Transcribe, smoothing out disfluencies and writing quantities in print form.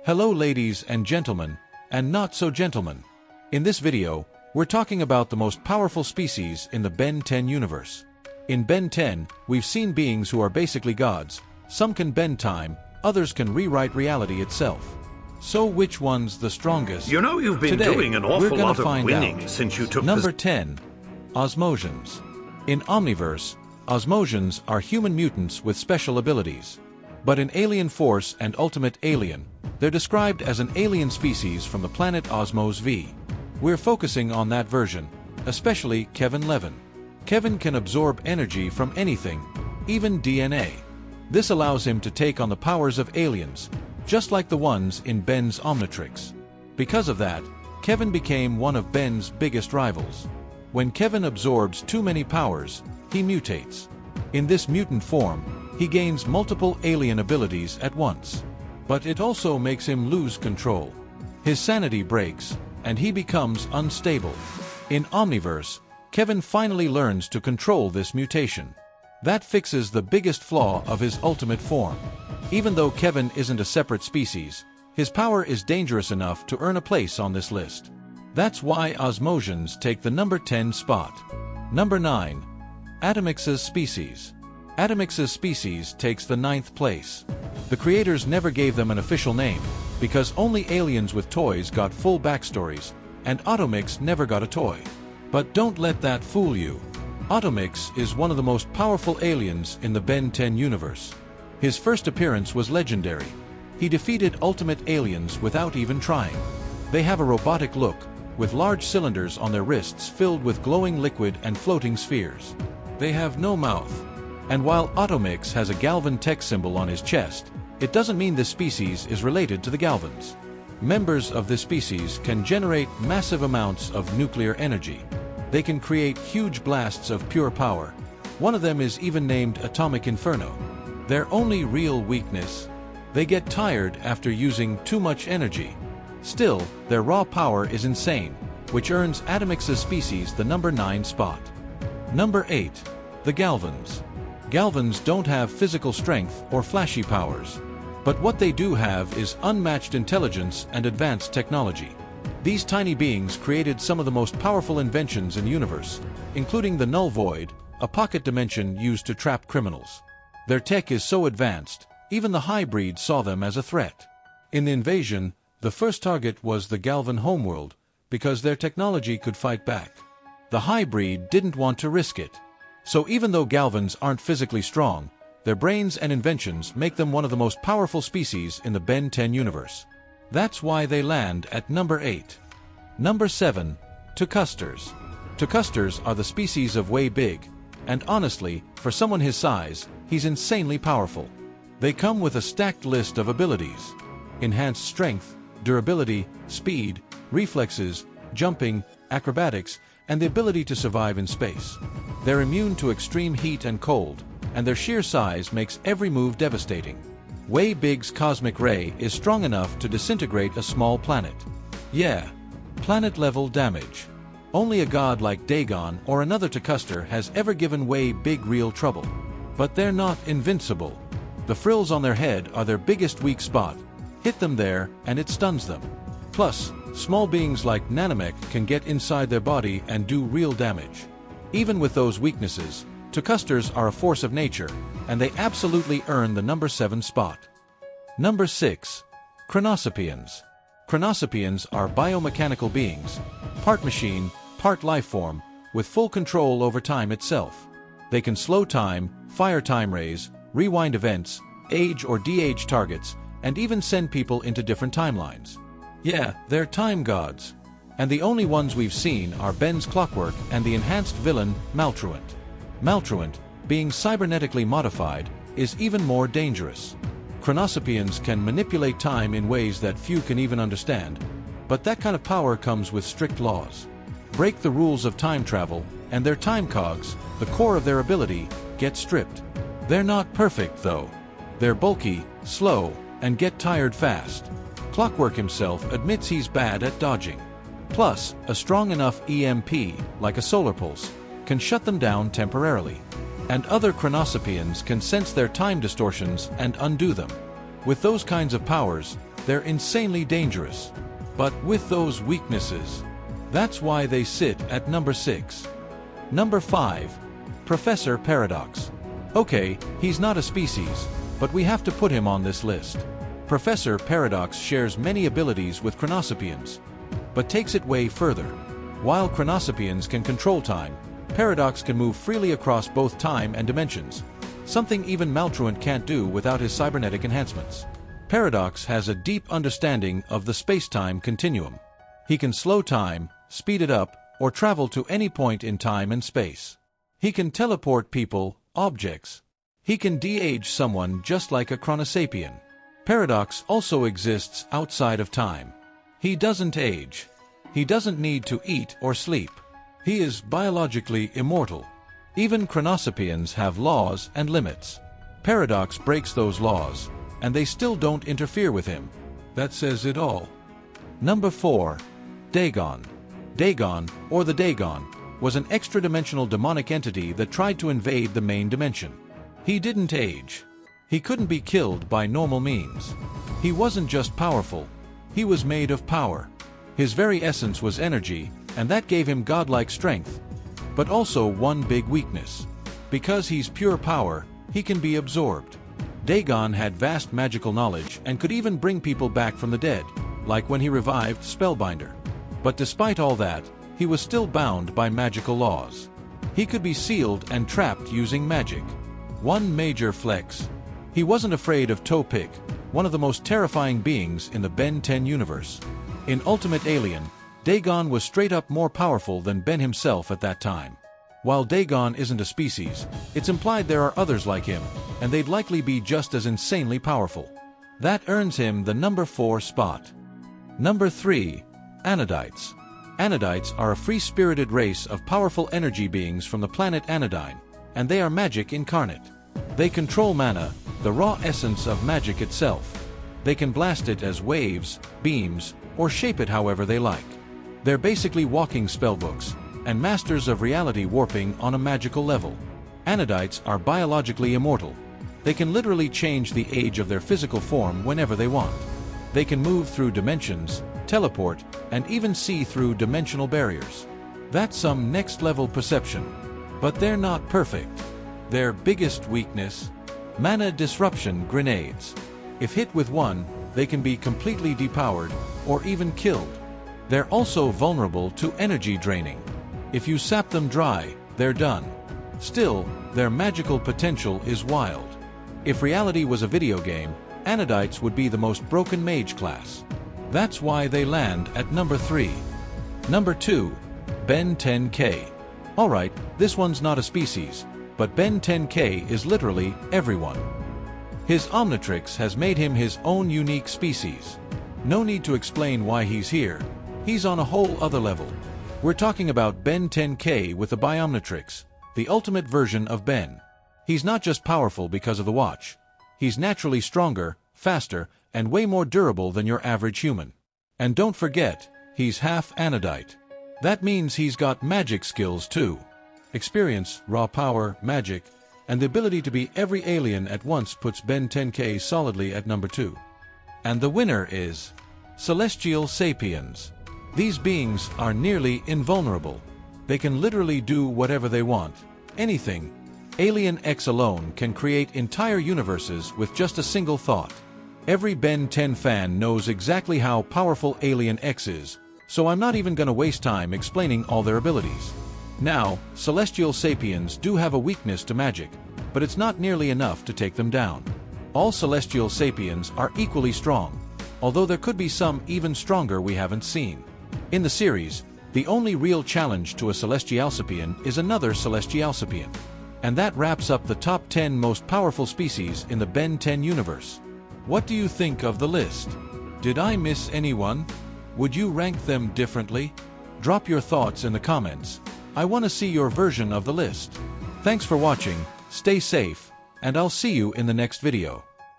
Hello ladies and gentlemen, and not so gentlemen. In this video, we're talking about the most powerful species in the Ben 10 universe. In Ben 10, we've seen beings who are basically gods. Some can bend time, others can rewrite reality itself. So which one's the strongest? You know you've been Today, doing an we're awful gonna lot of find winning out. since you took Number 10. Osmosians. In Omniverse, Osmosians are human mutants with special abilities. But in Alien Force and Ultimate Alien, they're described as an alien species from the planet Osmos V. We're focusing on that version, especially Kevin Levin. Kevin can absorb energy from anything, even DNA. This allows him to take on the powers of aliens, just like the ones in Ben's Omnitrix. Because of that, Kevin became one of Ben's biggest rivals. When Kevin absorbs too many powers, he mutates. In this mutant form, he gains multiple alien abilities at once. But it also makes him lose control. His sanity breaks, and he becomes unstable. In Omniverse, Kevin finally learns to control this mutation. That fixes the biggest flaw of his ultimate form. Even though Kevin isn't a separate species, his power is dangerous enough to earn a place on this list. That's why Osmosians take the number 10 spot. Number 9. Atomix's species. Atomix's species takes the 9th place. The creators never gave them an official name, because only aliens with toys got full backstories, and Atomix never got a toy. But don't let that fool you. Atomix is one of the most powerful aliens in the Ben 10 universe. His first appearance was legendary. He defeated ultimate aliens without even trying. They have a robotic look, with large cylinders on their wrists filled with glowing liquid and floating spheres. They have no mouth. And while Atomix has a Galvan tech symbol on his chest, it doesn't mean this species is related to the Galvans. Members of this species can generate massive amounts of nuclear energy. They can create huge blasts of pure power. One of them is even named Atomic Inferno. Their only real weakness? They get tired after using too much energy. Still, their raw power is insane, which earns Atomix's species the number 9 spot. Number 8. The Galvans. Galvans don't have physical strength or flashy powers. But what they do have is unmatched intelligence and advanced technology. These tiny beings created some of the most powerful inventions in the universe, including the Null Void, a pocket dimension used to trap criminals. Their tech is so advanced, even the high breed saw them as a threat. In the invasion, the first target was the Galvan homeworld, because their technology could fight back. The high breed didn't want to risk it. So even though Galvans aren't physically strong, their brains and inventions make them one of the most powerful species in the Ben 10 universe. That's why they land at number 8. Number 7. Tusters. Tusters are the species of Way Big, and honestly, for someone his size, he's insanely powerful. They come with a stacked list of abilities. Enhanced strength, durability, speed, reflexes, jumping, acrobatics, and the ability to survive in space. They're immune to extreme heat and cold, and their sheer size makes every move devastating. Way Big's cosmic ray is strong enough to disintegrate a small planet. Yeah, planet-level damage. Only a god like Dagon or another Tuster has ever given Way Big real trouble. But they're not invincible. The frills on their head are their biggest weak spot. Hit them there, and it stuns them. Plus, small beings like Nanomech can get inside their body and do real damage. Even with those weaknesses, Tusters are a force of nature, and they absolutely earn the number 7 spot. Number 6. Chronosapiens. Chronosapiens are biomechanical beings, part machine, part lifeform, with full control over time itself. They can slow time, fire time rays, rewind events, age or de-age targets, and even send people into different timelines. Yeah, they're time gods. And the only ones we've seen are Ben's Clockwork and the enhanced villain, Maltruant. Maltruant, being cybernetically modified, is even more dangerous. Chronosapiens can manipulate time in ways that few can even understand, but that kind of power comes with strict laws. Break the rules of time travel, and their time cogs, the core of their ability, get stripped. They're not perfect, though. They're bulky, slow, and get tired fast. Clockwork himself admits he's bad at dodging. Plus, a strong enough EMP, like a solar pulse, can shut them down temporarily. And other Chronosapiens can sense their time distortions and undo them. With those kinds of powers, they're insanely dangerous. But with those weaknesses, that's why they sit at number 6. Number 5. Professor Paradox. Okay, he's not a species, but we have to put him on this list. Professor Paradox shares many abilities with Chronosapiens, but takes it way further. While Chronosapiens can control time, Paradox can move freely across both time and dimensions, something even Maltruant can't do without his cybernetic enhancements. Paradox has a deep understanding of the space-time continuum. He can slow time, speed it up, or travel to any point in time and space. He can teleport people, objects. He can de-age someone just like a Chronosapien. Paradox also exists outside of time. He doesn't age. He doesn't need to eat or sleep. He is biologically immortal. Even Chronosapiens have laws and limits. Paradox breaks those laws, and they still don't interfere with him. That says it all. Number 4. Dagon. Dagon, or the Dagon, was an extra-dimensional demonic entity that tried to invade the main dimension. He didn't age. He couldn't be killed by normal means. He wasn't just powerful, he was made of power. His very essence was energy, and that gave him godlike strength. But also one big weakness. Because he's pure power, he can be absorbed. Dagon had vast magical knowledge and could even bring people back from the dead, like when he revived Spellbinder. But despite all that, he was still bound by magical laws. He could be sealed and trapped using magic. One major flex: he wasn't afraid of Topik, one of the most terrifying beings in the Ben 10 universe. In Ultimate Alien, Dagon was straight up more powerful than Ben himself at that time. While Dagon isn't a species, it's implied there are others like him, and they'd likely be just as insanely powerful. That earns him the number 4 spot. Number 3. Anodites. Anodites are a free-spirited race of powerful energy beings from the planet Anodyne, and they are magic incarnate. They control mana, the raw essence of magic itself. They can blast it as waves, beams, or shape it however they like. They're basically walking spellbooks, and masters of reality warping on a magical level. Anodites are biologically immortal. They can literally change the age of their physical form whenever they want. They can move through dimensions, teleport, and even see through dimensional barriers. That's some next-level perception. But they're not perfect. Their biggest weakness? Mana disruption grenades. If hit with one, they can be completely depowered, or even killed. They're also vulnerable to energy draining. If you sap them dry, they're done. Still, their magical potential is wild. If reality was a video game, Anodites would be the most broken mage class. That's why they land at number 3. Number 2. Ben 10K. Alright, this one's not a species, but Ben 10K is literally everyone. His Omnitrix has made him his own unique species. No need to explain why he's here. He's on a whole other level. We're talking about Ben 10K with the Biomnitrix, the ultimate version of Ben. He's not just powerful because of the watch. He's naturally stronger, faster, and way more durable than your average human. And don't forget, he's half Anodite. That means he's got magic skills too. Experience, raw power, magic, and the ability to be every alien at once puts Ben 10K solidly at number 2. And the winner is Celestialsapiens. These beings are nearly invulnerable. They can literally do whatever they want. Anything. Alien X alone can create entire universes with just a single thought. Every Ben 10 fan knows exactly how powerful Alien X is, so I'm not even gonna waste time explaining all their abilities. Now, Celestialsapiens do have a weakness to magic, but it's not nearly enough to take them down. All Celestialsapiens are equally strong, although there could be some even stronger we haven't seen. In the series, the only real challenge to a Celestialsapien is another Celestialsapien. And that wraps up the top 10 most powerful species in the Ben 10 universe. What do you think of the list? Did I miss anyone? Would you rank them differently? Drop your thoughts in the comments. I want to see your version of the list. Thanks for watching, stay safe, and I'll see you in the next video.